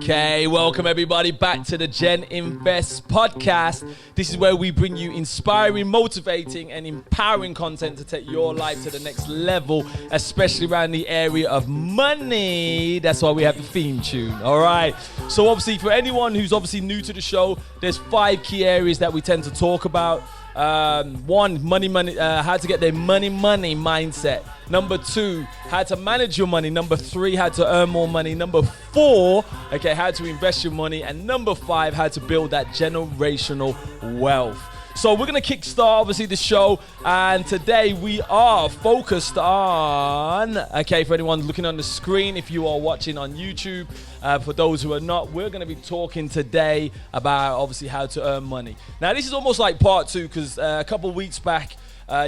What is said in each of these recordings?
Okay, welcome everybody back to the GenInvest Podcast. This is where we bring you inspiring, motivating, and empowering content to take your life to the next level, especially around the area of money. That's why we have the theme tune, all right? So obviously, for anyone who's obviously new to the show, there's 5 key areas that we tend to talk about. 1, money, how to get their money mindset. Number 2, how to manage your money. Number 3, how to earn more money. Number 4, okay, how to invest your money. And number 5, how to build that generational wealth. So we're going to kickstart, obviously, the show. And today we are focused on, okay, for anyone looking on the screen, if you are watching on YouTube, for those who are not, we're going to be talking today about, obviously, how to earn money. Now, this is almost like part 2 because a couple of weeks back,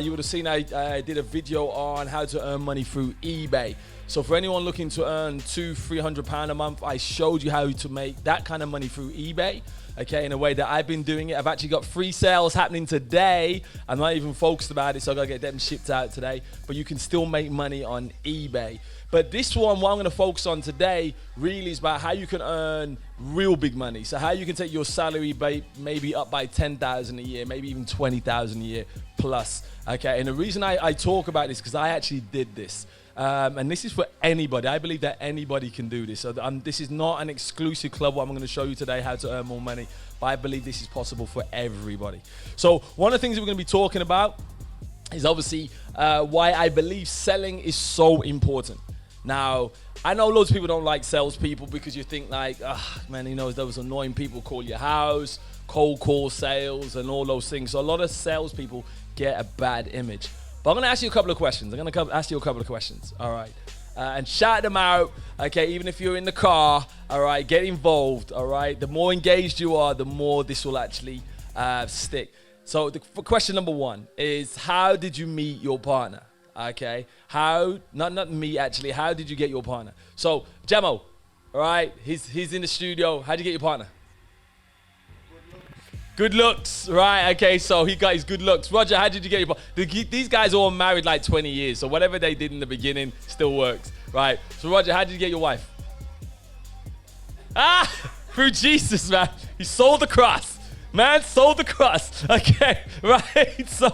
you would have seen I did a video on how to earn money through eBay. So for anyone looking to earn £200-300 a month, I showed you how to make that kind of money through eBay. Okay, in a way that I've been doing it. I've actually got 3 sales happening today. I'm not even focused about it, so I gotta get them shipped out today. But you can still make money on eBay. But this one, what I'm gonna focus on today, really is about how you can earn real big money. So how you can take your salary maybe up by 10,000 a year, maybe even 20,000 a year plus. Okay, and the reason I talk about this because I actually did this. And this is for anybody. I believe that anybody can do this. So this is not an exclusive club. What I'm going to show you today, how to earn more money. But I believe this is possible for everybody. So one of the things that we're going to be talking about is obviously why I believe selling is so important. Now, I know loads of people don't like salespeople because you think like, man, you know, those annoying people call your house, cold call sales and all those things. So a lot of salespeople get a bad image. But I'm going to ask you a couple of questions. All right? And shout them out, okay? Even if you're in the car, all right? Get involved, all right? The more engaged you are, the more this will actually stick. So for question number 1 is, how did you meet your partner, okay? Not me, actually. How did you get your partner? So, Jemo, all right? He's in the studio. How did you get your partner? Good looks, right? Okay, so he got his good looks. Roger, how did you get your partner? These guys are all married like 20 years, so whatever they did in the beginning still works, right? So Roger, how did you get your wife? Through Jesus, man. He sold the cross. Man sold the cross. Okay, right? So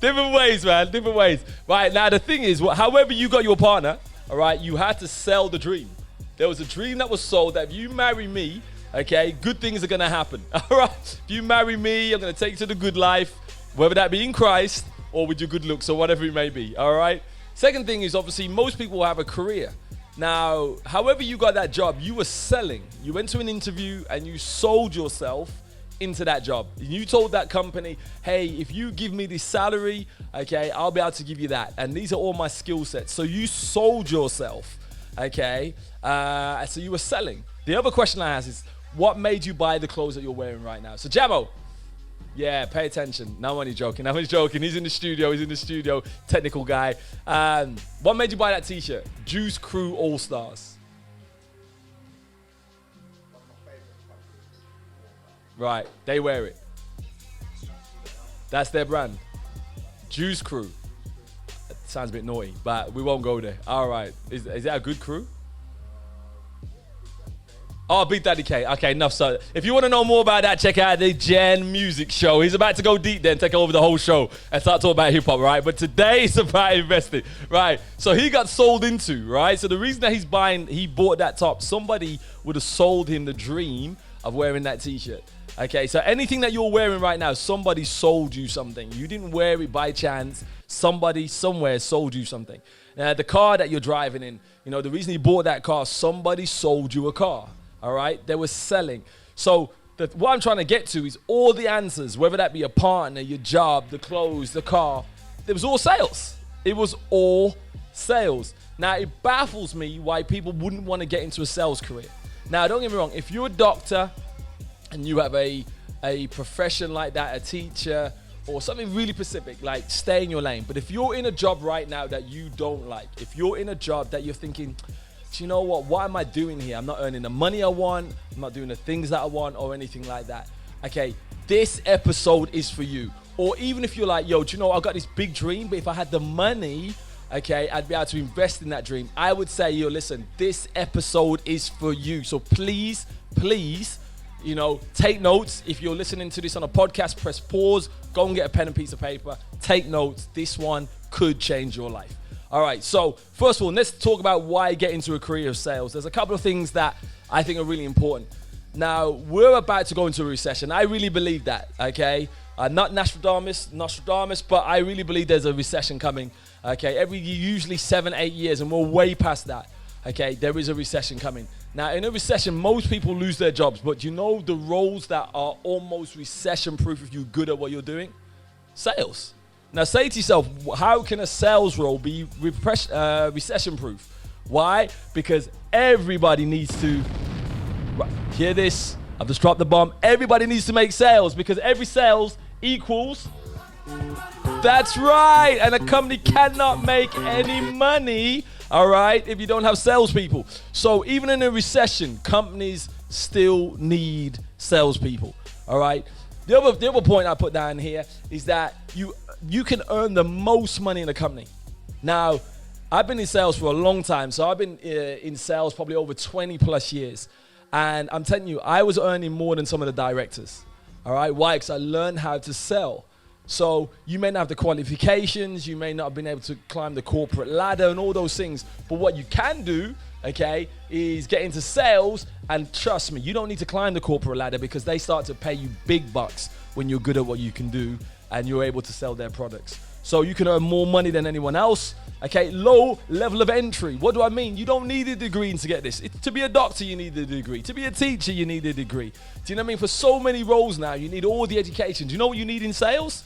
different ways, man, different ways. Right, now the thing is, however you got your partner, all right, you had to sell the dream. There was a dream that was sold that if you marry me, okay, good things are going to happen. All right. If you marry me, I'm going to take you to the good life, whether that be in Christ or with your good looks or whatever it may be. All right. Second thing is, obviously, most people have a career. Now, however you got that job, you were selling. You went to an interview and you sold yourself into that job. You told that company, hey, if you give me this salary, okay, I'll be able to give you that. And these are all my skill sets. So you sold yourself, okay? So you were selling. The other question I ask is, what made you buy the clothes that you're wearing right now? So Jamo, yeah, pay attention. No, I'm only joking. He's in the studio. Technical guy. What made you buy that t-shirt? Juice Crew All-Stars. Right, they wear it. That's their brand. Juice Crew. That sounds a bit naughty, but we won't go there. All right, is that a good crew? Oh, Big Daddy K. Okay, enough. So if you want to know more about that, check out the Gen Music Show. He's about to go deep then, take over the whole show and start talking about hip-hop, right? But today it's about investing, right? So he got sold into, right? So the reason that he bought that top, somebody would have sold him the dream of wearing that t-shirt. Okay, so anything that you're wearing right now, somebody sold you something. You didn't wear it by chance. Somebody somewhere sold you something. Now, the car that you're driving in, you know, the reason you bought that car, somebody sold you a car. All right, they were selling. So what I'm trying to get to is all the answers, whether that be a partner, your job, the clothes, the car, it was all sales. It was all sales. Now, it baffles me why people wouldn't want to get into a sales career. Now, don't get me wrong. If you're a doctor and you have a profession like that, a teacher or something really specific, like stay in your lane. But if you're in a job right now that you don't like, if you're in a job that you're thinking, do you know what am I doing here? I'm not earning the money I want. I'm not doing the things that I want or anything like that. Okay, this episode is for you. Or even if you're like, yo, do you know, I've got this big dream, but if I had the money, okay, and be able to invest in that dream, I would say, listen, this episode is for you. So please, take notes. If you're listening to this on a podcast, press pause, go and get a pen and piece of paper, take notes. This one could change your life. All right, so first of all, let's talk about why get into a career of sales. There's a couple of things that I think are really important. Now, we're about to go into a recession. I really believe that, okay? Not Nostradamus, but I really believe there's a recession coming, okay? Every year, usually 7-8 years, and we're way past that, okay? There is a recession coming. Now, in a recession, most people lose their jobs, but you know the roles that are almost recession-proof if you're good at what you're doing? Sales. Now, say to yourself, how can a sales role be recession-proof? Why? Because everybody needs to, hear this, I've just dropped the bomb. Everybody needs to make sales because every sales equals, that's right, and a company cannot make any money, all right, if you don't have salespeople. So even in a recession, companies still need salespeople, all right? The other point I put down here is that you can earn the most money in a company. Now, I've been in sales for a long time, so I've been in sales probably over 20 plus years. And I'm telling you, I was earning more than some of the directors, all right? Why? Because I learned how to sell. So you may not have the qualifications, you may not have been able to climb the corporate ladder and all those things, but what you can do, okay, is get into sales, and trust me, you don't need to climb the corporate ladder because they start to pay you big bucks when you're good at what you can do and you're able to sell their products. So you can earn more money than anyone else, okay? Low level of entry. What do I mean? You don't need a degree to get this. To be a doctor, you need a degree. To be a teacher, you need a degree. Do you know what I mean? For so many roles now, you need all the education. Do you know what you need in sales?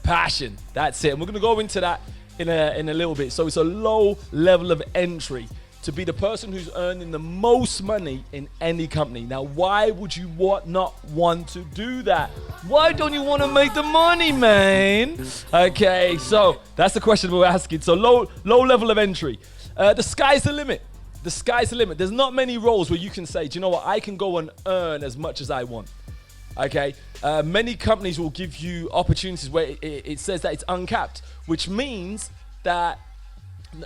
Passion. That's it. And we're going to go into that in a little bit. So it's a low level of entry to be the person who's earning the most money in any company. Now, why would you not want to do that? Why don't you want to make the money, man? Okay, so that's the question we're asking. So low level of entry. The sky's the limit. The sky's the limit. There's not many roles where you can say, do you know what? I can go and earn as much as I want. Okay, many companies will give you opportunities where it says that it's uncapped, which means that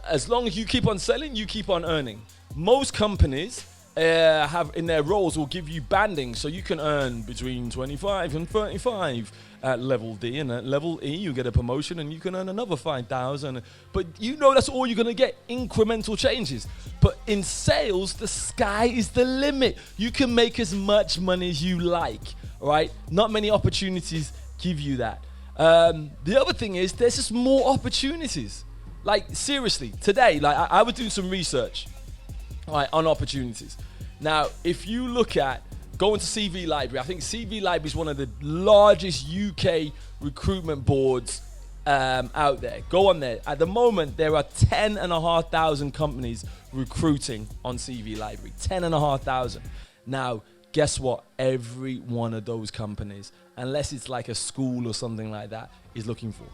as long as you keep on selling, you keep on earning. Most companies have in their roles will give you banding, so you can earn between 25 and 35 at level D, and at level E you get a promotion and you can earn another 5,000. But that's all you're gonna get, incremental changes. But in sales, the sky is the limit. You can make as much money as you like, right? Not many opportunities give you that. The other thing is there's just more opportunities. Like seriously, today, I was doing some research, right, on opportunities. Now, if you look at going to CV Library, I think CV Library is one of the largest UK recruitment boards out there. Go on there. At the moment, there are 10,500 companies recruiting on CV Library. 10,500. Now, guess what? Every one of those companies, unless it's like a school or something like that, is looking for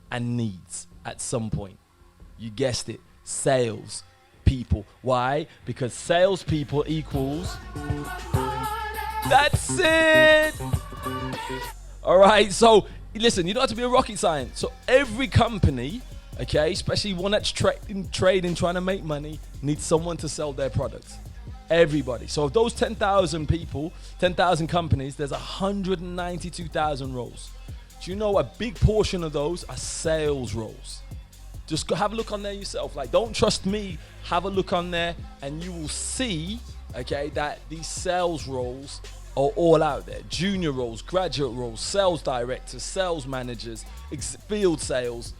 and needs at some point. You guessed it, sales people. Why? Because sales people equals, that's it. All right, so listen, you don't have to be a rocket science. So every company, okay, especially one that's trading, trying to make money, needs someone to sell their products. Everybody. So of those 10,000 people, 10,000 companies, there's 192,000 roles. Do you know a big portion of those are sales roles? Just go have a look on there yourself. Like, don't trust me. Have a look on there and you will see, okay, that these sales roles are all out there. Junior roles, graduate roles, sales directors, sales managers, field sales.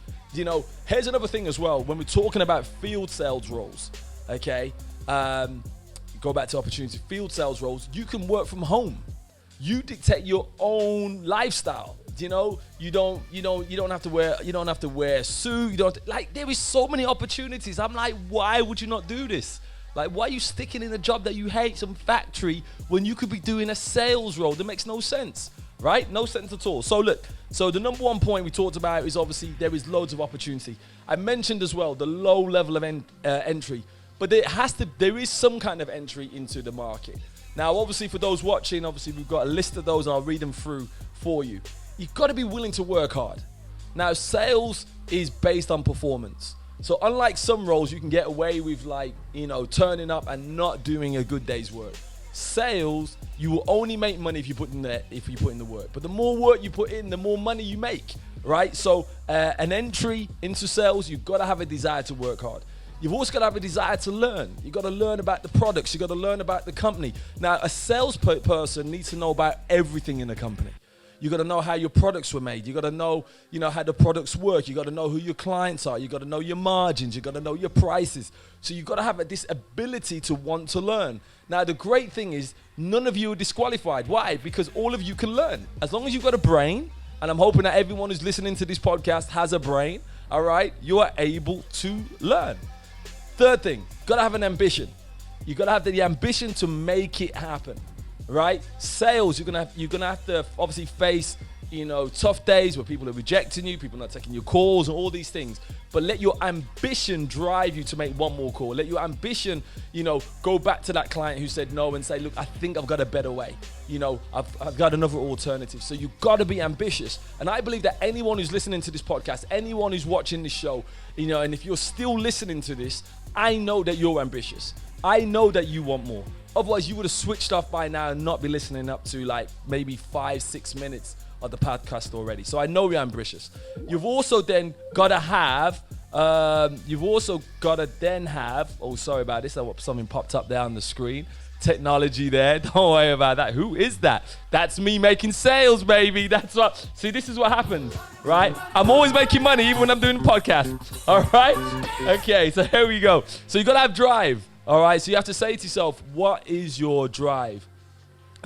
Here's another thing as well. When we're talking about field sales roles, okay, go back to opportunity. Field sales roles, you can work from home. You dictate your own lifestyle. You don't have to wear a suit. There is so many opportunities. I'm like, why would you not do this? Like, why are you sticking in a job that you hate, some factory, when you could be doing a sales role? That makes no sense, right? No sense at all. So look, the number one point we talked about is obviously there is loads of opportunity. I mentioned as well the low level of entry, but there is some kind of entry into the market. Now, obviously, for those watching, obviously we've got a list of those and I'll read them through for you. You've got to be willing to work hard. Now, sales is based on performance. So unlike some roles, you can get away with turning up and not doing a good day's work. Sales, you will only make money if you put in the work. But the more work you put in, the more money you make, right? So an entry into sales, you've got to have a desire to work hard. You've also got to have a desire to learn. You've got to learn about the products. You've got to learn about the company. Now, a salesperson needs to know about everything in the company. You got to know how your products were made. You got to know, how the products work. You got to know who your clients are. You got to know your margins. You got to know your prices. So you got to have this ability to want to learn. Now, the great thing is none of you are disqualified. Why? Because all of you can learn. As long as you've got a brain, and I'm hoping that everyone who's listening to this podcast has a brain, all right, you are able to learn. Third thing, got to have an ambition. You got to have the ambition to make it happen, right? Sales, you're gonna have to obviously face, tough days where people are rejecting you, people not taking your calls, and all these things. But let your ambition drive you to make one more call. Let your ambition, go back to that client who said no and say, look, I think I've got a better way. I've got another alternative. So you've got to be ambitious. And I believe that anyone who's listening to this podcast, anyone who's watching this show, and if you're still listening to this, I know that you're ambitious. I know that you want more. Otherwise, you would have switched off by now and not be listening up to maybe 5-6 minutes of the podcast already. So I know you're ambitious. You've also then got to have, oh, sorry about this. Something popped up there on the screen. Technology there. Don't worry about that. Who is that? That's me making sales, baby. That's what. See, this is what happens, right? I'm always making money even when I'm doing the podcast. All right? Okay, so here we go. So you got to have drive. All right? So you have to say to yourself, what is your drive?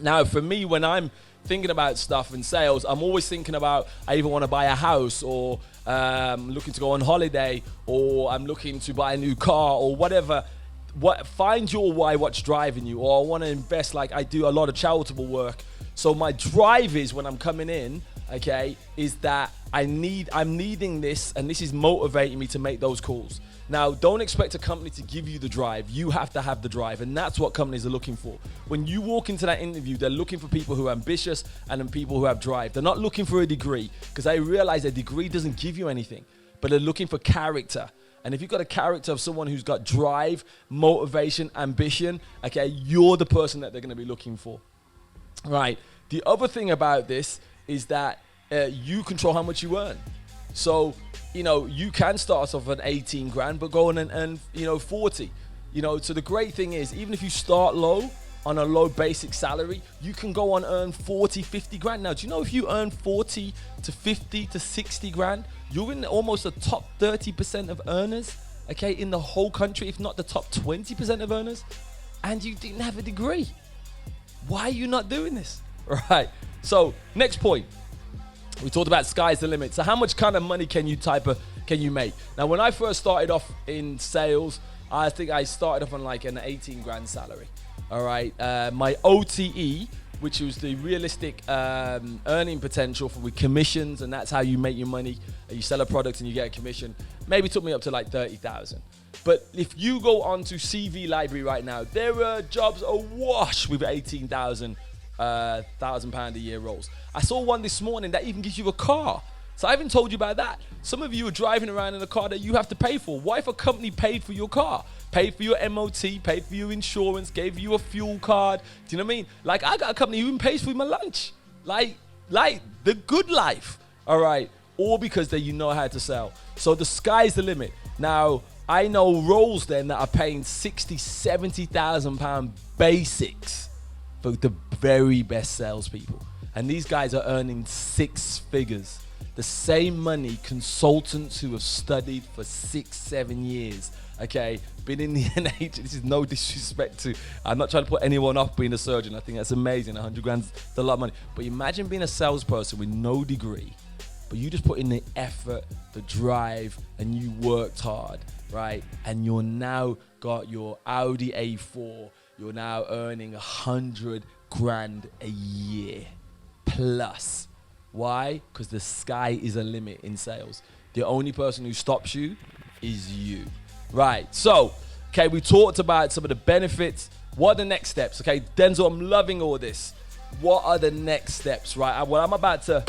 Now, for me, when I'm thinking about stuff in sales, I'm always thinking about I either want to buy a house or looking to go on holiday or I'm looking to buy a new car or whatever. Find your why, what's driving you. Or I want to invest, I do a lot of charitable work. So my drive is when I'm coming in, okay, is that I'm needing this, and this is motivating me to make those calls. Now, don't expect a company to give you the drive. You have to have the drive, and that's what companies are looking for. When you walk into that interview, they're looking for people who are ambitious and then people who have drive. They're not looking for a degree, because they realize a degree doesn't give you anything, but they're looking for character. And if you've got a character of someone who's got drive, motivation, ambition, okay, you're the person that they're going to be looking for. Right. The other thing about this is that you control how much you earn. So, you can start off at 18 grand, but go on and earn, 40. So the great thing is, even if you start low, on a low basic salary, you can go on earn 40, 50 grand. Now, do you know if you earn 40 to 50 to 60 grand, you're in almost the top 30% of earners, okay, in the whole country, if not the top 20% of earners, and you didn't have a degree. Why are you not doing this? Right. So next point, we talked about sky's the limit. So how much kind of money can you make? Now, when I first started off in sales, I think I started off on an 18 grand salary. All right, my OTE, which was the realistic earning potential with commissions, and that's how you make your money. You sell a product and you get a commission. Maybe took me up to 30,000. But if you go onto CV Library right now, there are jobs awash with 18,000 £1,000 a year roles. I saw one this morning that even gives you a car. So I haven't told you about that. Some of you are driving around in a car that you have to pay for. What if a company paid for your car? Paid for your MOT, paid for your insurance, gave you a fuel card. Do you know what I mean? I got a company who even pays for my lunch. Like the good life. All right. All because you know how to sell. So the sky's the limit. Now, I know roles then that are paying 60, 70,000 pound basics for the very best salespeople. And these guys are earning 6 figures. The same money consultants who have studied for 6-7 years, okay, been in the NH. This is no disrespect to, I'm not trying to put anyone off being a surgeon. I think that's amazing. 100 grand's a lot of money. But imagine being a salesperson with no degree, but you just put in the effort, the drive, and you worked hard, right? And you're now got your Audi A4. You're now earning 100 grand a year plus. Why? Because the sky is a limit in sales. The only person who stops you is you. Right. So, okay, we talked about some of the benefits. What are the next steps? Okay, Denzil, I'm loving all this. What are the next steps, right? Well, I'm about to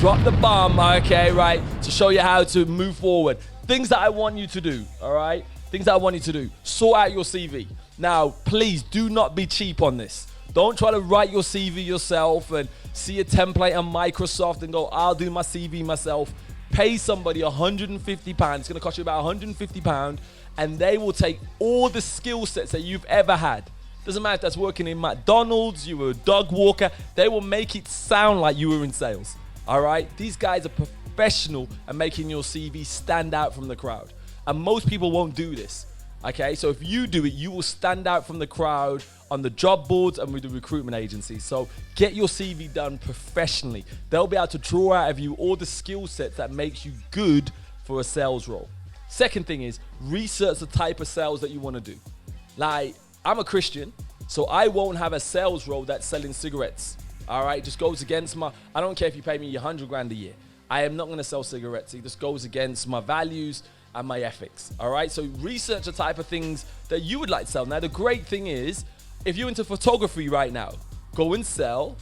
drop the bomb, okay, right, to show you how to move forward. Things that I want you to do, all right? Things that I want you to do. Sort out your CV. Now, please do not be cheap on this. Don't try to write your CV yourself and see a template on Microsoft and go, I'll do my CV myself. Pay somebody £150. It's going to cost you about £150, and they will take all the skill sets that you've ever had. Doesn't matter if that's working in McDonald's, you were a dog walker. They will make it sound like you were in sales. All right? These guys are professional at making your CV stand out from the crowd. And most people won't do this. Okay? So if you do it, you will stand out from the crowd on the job boards and with the recruitment agencies. So get your CV done professionally. They'll be able to draw out of you all the skill sets that makes you good for a sales role. Second thing is research the type of sales that you want to do. Like, I'm a Christian, so I won't have a sales role that's selling cigarettes. All right, just goes against I don't care if you pay me $100,000 a year. I am not going to sell cigarettes. It just goes against my values and my ethics. All right, so research the type of things that you would like to sell. Now, the great thing is, if you're into photography right now, go and sell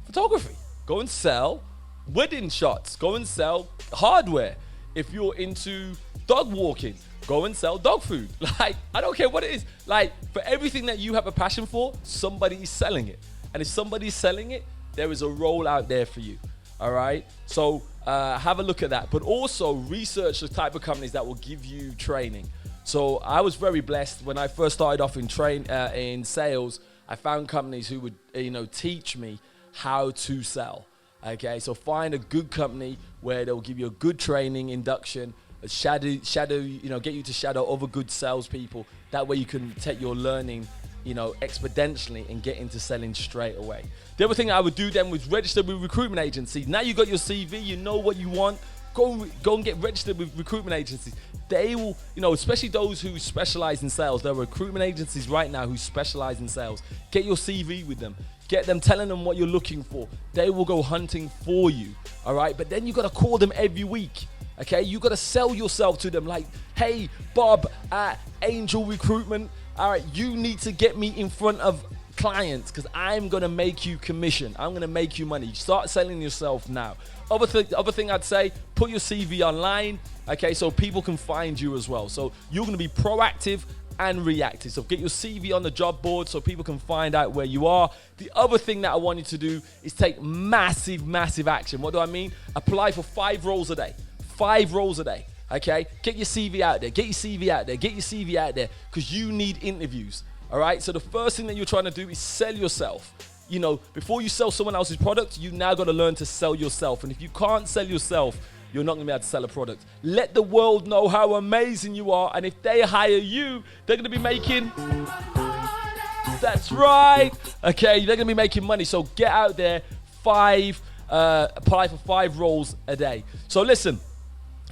photography. Go and sell wedding shots. Go and sell hardware. If you're into dog walking, go and sell dog food. Like, I don't care what it is. Like, for everything that you have a passion for, somebody is selling it. And if somebody's selling it, there is a role out there for you. All right? So have a look at that. But also research the type of companies that will give you training. So I was very blessed when I first started off in sales. I found companies who would, teach me how to sell. Okay, so find a good company where they'll give you a good training induction, a shadow, get you to shadow other good salespeople. That way you can take your learning, exponentially and get into selling straight away. The other thing I would do then was register with recruitment agencies. Now you got your CV, you know what you want. Go and get registered with recruitment agencies. They will, especially those who specialize in sales. There are recruitment agencies right now who specialize in sales. Get your CV with them. Get them telling them what you're looking for. They will go hunting for you, all right? But then you got to call them every week, okay? You got to sell yourself to them like, hey, Bob at Angel Recruitment, all right, you need to get me in front of clients because I'm going to make you commission. I'm going to make you money. Start selling yourself now. Other thing I'd say, put your CV online, okay, so people can find you as well. So you're going to be proactive and reactive. So get your CV on the job board so people can find out where you are. The other thing that I want you to do is take massive, massive action. What do I mean? Apply for 5 roles a day. 5 roles a day, okay? Get your CV out there. Get your CV out there. Get your CV out there because you need interviews, all right? So the first thing that you're trying to do is sell yourself. Before you sell someone else's product, you now got to learn to sell yourself. And if you can't sell yourself, you're not going to be able to sell a product. Let the world know how amazing you are. And if they hire you, they're going to be making... That's right. Okay, they're going to be making money. So get out there, apply for 5 roles a day. So listen,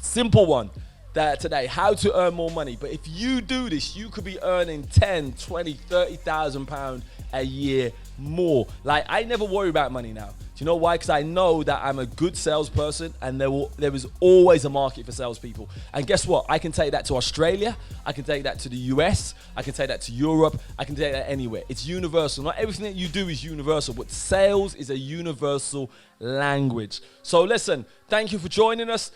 simple one today, how to earn more money. But if you do this, you could be earning 10, 20, 30,000 pounds a year more. Like, I never worry about money now. Do you know why? Because I know that I'm a good salesperson and there is always a market for salespeople. And guess what? I can take that to Australia. I can take that to the US. I can take that to Europe. I can take that anywhere. It's universal. Not everything that you do is universal, but sales is a universal language. So listen, thank you for joining us.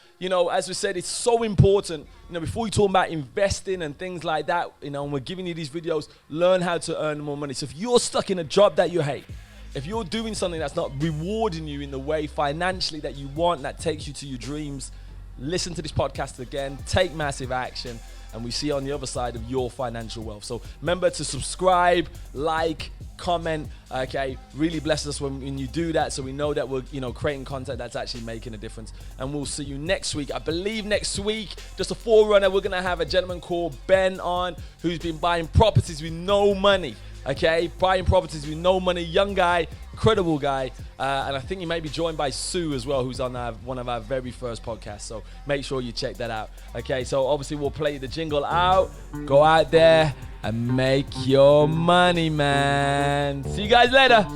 As we said, it's so important, before you talk about investing and things like that, and we're giving you these videos, learn how to earn more money. So if you're stuck in a job that you hate, if you're doing something that's not rewarding you in the way financially that you want, that takes you to your dreams, listen to this podcast again, take massive action, and we see you on the other side of your financial wealth. So remember to subscribe, like, comment, okay? Really bless us when you do that so we know that we're, creating content that's actually making a difference. And we'll see you next week. I believe next week, just a forerunner, we're going to have a gentleman called Ben on who's been buying properties with no money. Okay, buying properties with no money, young guy, incredible guy, and I think he may be joined by Sue as well, who's on one of our very first podcasts, so make sure you check that out. Okay, so obviously we'll play the jingle out, go out there and make your money, man. See you guys later.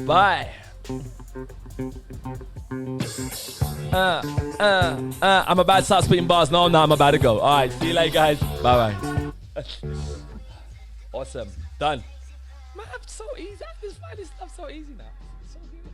Bye. I'm about to start spitting bars. No, I'm about to go. All right, see you later, guys. Bye-bye. Awesome. Done. Man, I'm so easy. I just find this stuff so easy now. It's so good.